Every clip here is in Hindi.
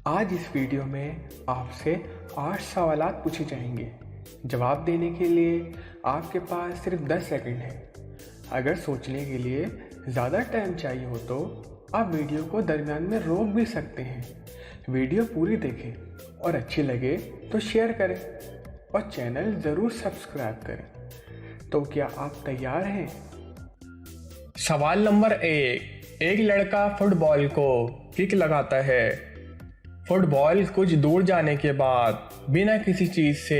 आज इस वीडियो में आपसे 8 सवालात पूछे जाएंगे। जवाब देने के लिए आपके पास सिर्फ 10 सेकंड है। अगर सोचने के लिए ज़्यादा टाइम चाहिए हो तो आप वीडियो को दरमियान में रोक भी सकते हैं। वीडियो पूरी देखें और अच्छी लगे तो शेयर करें और चैनल ज़रूर सब्सक्राइब करें। तो क्या आप तैयार हैं? सवाल नंबर 1। एक लड़का फुटबॉल को किक लगाता है। फुटबॉल कुछ दूर जाने के बाद बिना किसी चीज से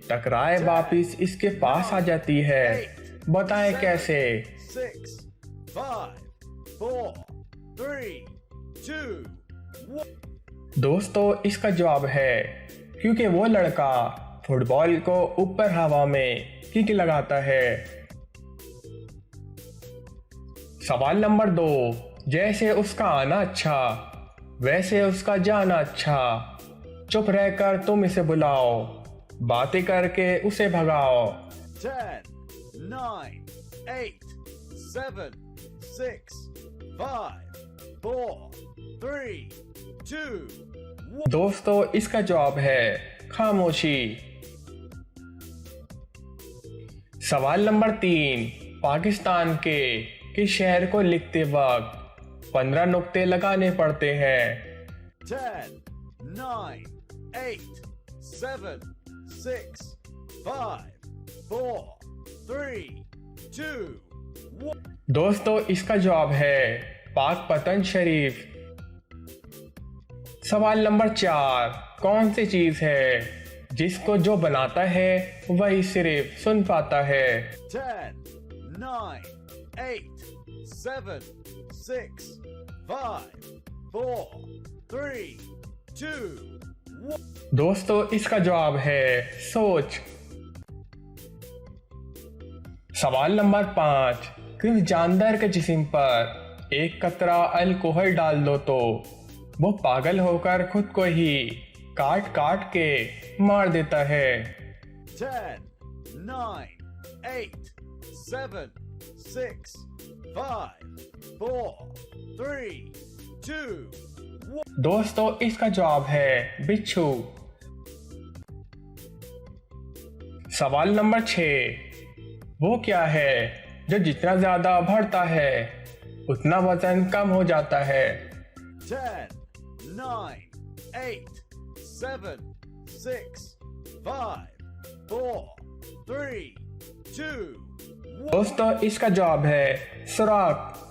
टकराए वापिस इसके पास आ जाती है। बताएं कैसे? 6, 5, 4, 3, 2, 1। दोस्तों, इसका जवाब है क्योंकि वो लड़का फुटबॉल को ऊपर हवा में किक लगाता है। सवाल नंबर 2। जैसे उसका आना अच्छा वैसे उसका जाना अच्छा। चुप रहकर तुम इसे बुलाओ, बातें करके उसे भगाओ। 10, 9, 8, 7, 6, 5, 4, 3, 2, 1। दोस्तों, इसका जवाब है खामोशी। सवाल नंबर 3। पाकिस्तान के किस शहर को लिखते वक्त 15 नुक्ते लगाने पड़ते हैं? 10, 9, 8, 7, 6, 5, 4, 3, 2, 1। दोस्तों, इसका जवाब है पाकपतन शरीफ। सवाल नंबर 4। कौन सी चीज है जिसको जो बनाता है वही सिर्फ सुन पाता है? 10, 9, 8, 7, 6, 5, 4, 3, 2, 1। दोस्तों, इसका जवाब है सोच। सवाल नंबर 5। किस जानवर के जिस्म पर एक कतरा अल्कोहल डाल दो तो वो पागल होकर खुद को ही काट काट के मार देता है? 10, 9, 8, 7, 6, 5, 4, 3, 2, 1। दोस्तों, इसका जवाब है बिच्छू। सवाल नंबर 6। वो क्या है जो जितना ज्यादा बढ़ता है उतना वजन कम हो जाता है? 10, 9, 8, 7, 6, 5, 4, 3, 2, 1। दोस्तों, इसका जवाब है सुराख।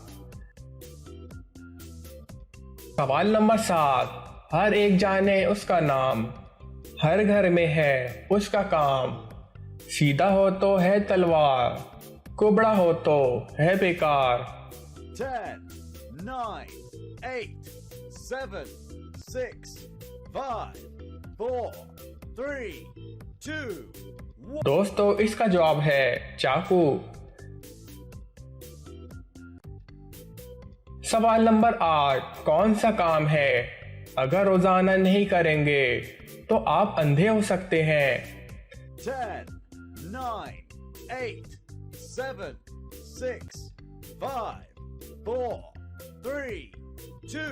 सवाल नंबर 7। हर एक जाने उसका नाम, हर घर में है उसका काम। सीधा हो तो है तलवार, कुबड़ा हो तो है बेकार। 10, 9, 8, 7, 6, 5, 4, 3, 2, 1। दोस्तों, इसका जवाब है चाकू। सवाल नंबर 8। कौन सा काम है अगर रोजाना नहीं करेंगे तो आप अंधे हो सकते हैं? 10, 9, 8, 7, 6, 5, 4, 3, 2,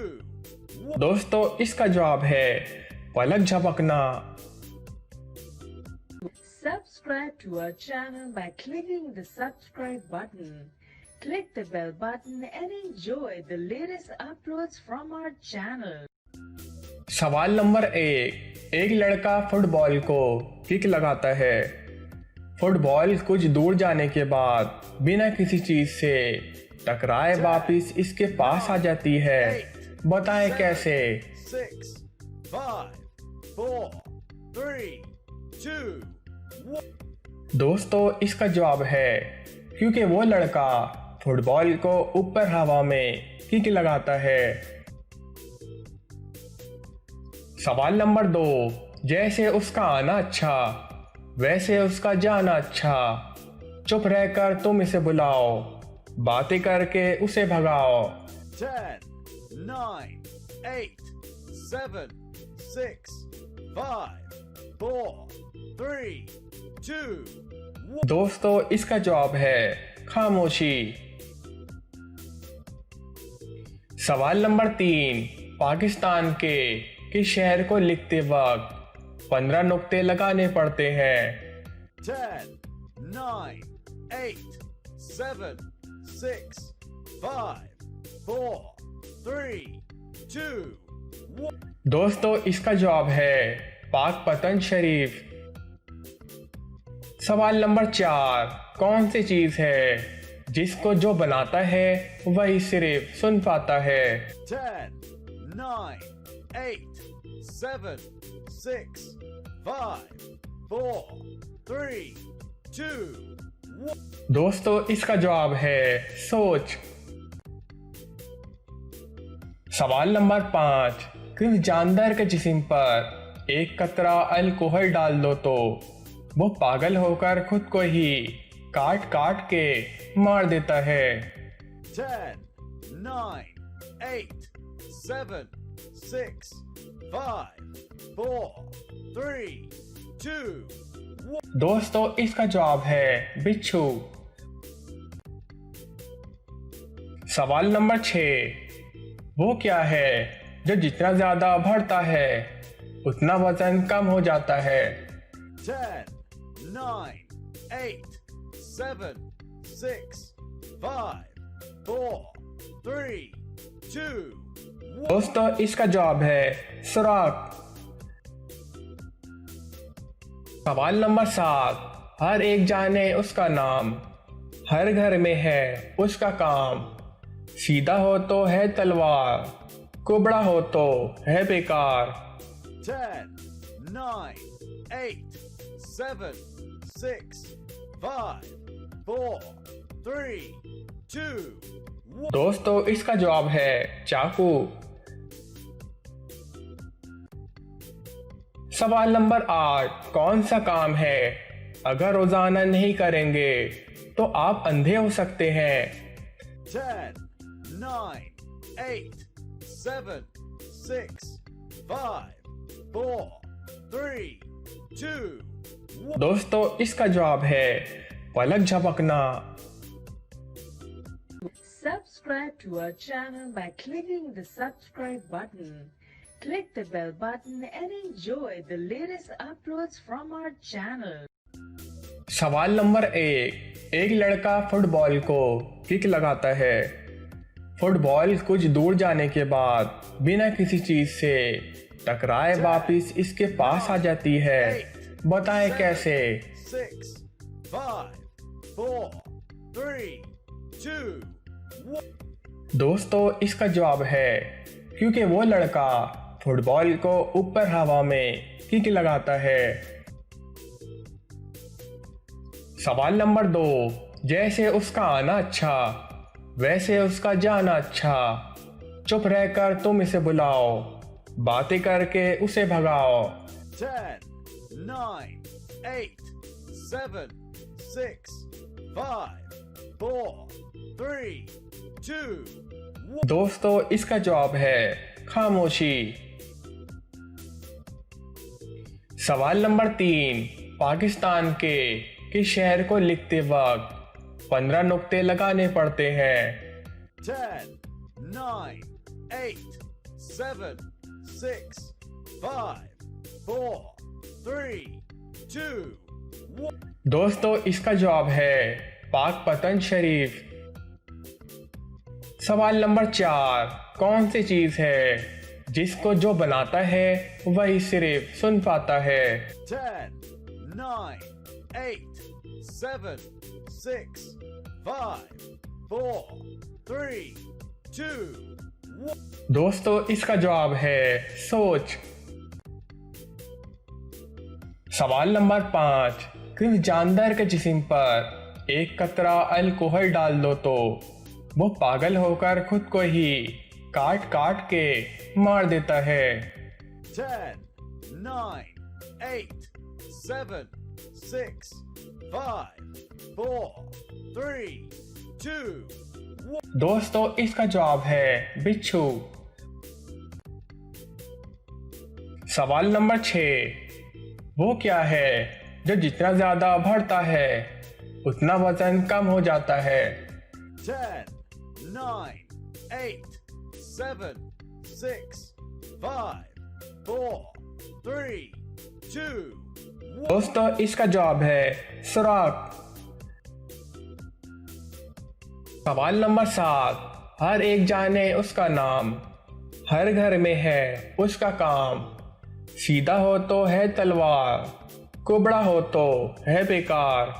1। दोस्तों, इसका जवाब है पलक झपकना। Subscribe to our channel by clicking the subscribe button. Click the bell button and enjoy the latest uploads from our channel. सवाल नंबर 1। एक लड़का फुटबॉल को किक लगाता है। फुटबॉल कुछ दूर जाने के बाद बिना किसी चीज से टकराए वापिस इसके पास आ जाती है। बताएं कैसे? 6, 5, 4, 3, 2, 1। दोस्तों, इसका जवाब है क्योंकि वो लड़का फुटबॉल को ऊपर हवा में किक लगाता है। सवाल नंबर 2। जैसे उसका आना अच्छा वैसे उसका जाना अच्छा। चुप रहकर तुम इसे बुलाओ, बातें करके उसे भगाओ। 10, 9, 8, 7, 6, 5, 4, 3, 2, 1। दोस्तों, इसका जवाब है खामोशी। सवाल नंबर 3। पाकिस्तान के कि शहर को लिखते वक्त 15 नुक्ते लगाने पड़ते हैं। 10, 9, 8, 7, 6, 5, 4, 3, 2, 1. दोस्तों इसका जवाब है पाक पतन शरीफ। सवाल नंबर 4, कौन सी चीज है जिसको जो बनाता है वही सिर्फ सुन पाता है? 10, 9, 8, 7, 6, 5, 4, 3, 2, 1. दोस्तों इसका जवाब है सोच। सवाल नंबर 5, किस जानवर के जिस्म पर एक कतरा अल्कोहल डाल दो तो वो पागल होकर खुद को ही काट काट के मार देता है? 10, 9, 8, 7, 6, 5, 4, 3, 2, 1. दोस्तों इसका जवाब है बिच्छू। सवाल नंबर 6, वो क्या है जो जितना ज्यादा बढ़ता है उतना वजन कम हो जाता है? 10, 9, 8, 7, 6, 5, 4, 3, 2, 1. दोस्तों इसका जवाब है सुराख। सवाल नंबर 7, हर एक जाने उसका नाम, हर घर में है उसका काम, सीधा हो तो है तलवार, कुबड़ा हो तो है बेकार। 10, 9, 8, 7, 6, 5, 4, 3, 2, 1. दोस्तों इसका जवाब है चाकू। सवाल नंबर 8, कौन सा काम है अगर रोजाना नहीं करेंगे तो आप अंधे हो सकते हैं? 10, 9, 8, 7, 6, 5, 4, 3, 2, 1. दोस्तों इसका जवाब है पलक झपकना। Subscribe to our channel by clicking the subscribe button. Click the bell button and enjoy the latest uploads from our channel. सवाल नंबर 1, एक लड़का फुटबॉल को किक लगाता है। फुटबॉल कुछ दूर जाने के बाद बिना किसी चीज से टकराए वापिस इसके पास आ जाती है। बताएं कैसे? 6, 5, 4, 3, 2, 1. दोस्तों इसका जवाब है क्योंकि वो लड़का फुटबॉल को ऊपर हवा में किक लगाता है। सवाल नंबर 2, जैसे उसका आना अच्छा वैसे उसका जाना अच्छा, चुप रहकर तुम इसे बुलाओ, बातें करके उसे भगाओ। 10, 9, 8, 7, 6, 5, 4, 3, 2, 1. दोस्तों इसका जवाब है खामोशी। सवाल नंबर 3, पाकिस्तान के किस शहर को लिखते वक्त 15 नुक्ते लगाने पड़ते हैं? 10, 9, 8, 7, 6, 5, 4, 3, 2, 1. दोस्तों इसका जवाब है पाक पतन शरीफ। सवाल नंबर 4, कौन सी चीज है जिसको जो बनाता है वही सिर्फ सुन पाता है? 10, 9, 8, 7, 6, 5, 4, 3, 2, 1. दोस्तों इसका जवाब है सोच। सवाल नंबर 5, किस जानवर के जिस्म पर एक कतरा अल्कोहल डाल दो तो वो पागल होकर खुद को ही काट काट के मार देता है? 10, 9, 8, 7, 6, 5, 4, 3, 2, 1. दोस्तों इसका जवाब है बिच्छू। सवाल नंबर 6, वो क्या है जो जितना ज्यादा बढ़ता है उतना वजन कम हो जाता है? 10, 9, 8, 7, 6, 5, 4, 3, 2, 1. दोस्तों इसका जवाब है सुराख। सवाल नंबर 7, हर एक जाने उसका नाम, हर घर में है उसका काम, सीधा हो तो है तलवार, कुबड़ा हो तो है बेकार।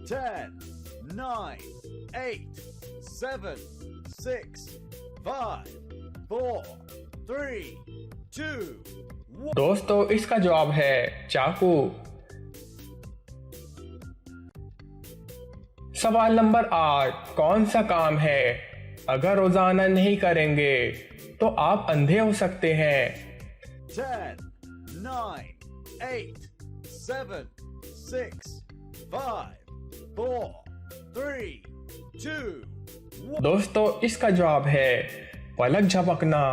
10, 9, 8, 7, 6, 5, 4, 3, 2, 1. दोस्तों इसका जवाब है चाकू। सवाल नंबर 8, कौन सा काम है अगर रोजाना नहीं करेंगे तो आप अंधे हो सकते हैं। 10, 9, 8, 7, 6, 5, 4, 3, 2, 1. दोस्तों इसका जवाब है पलक झपकना।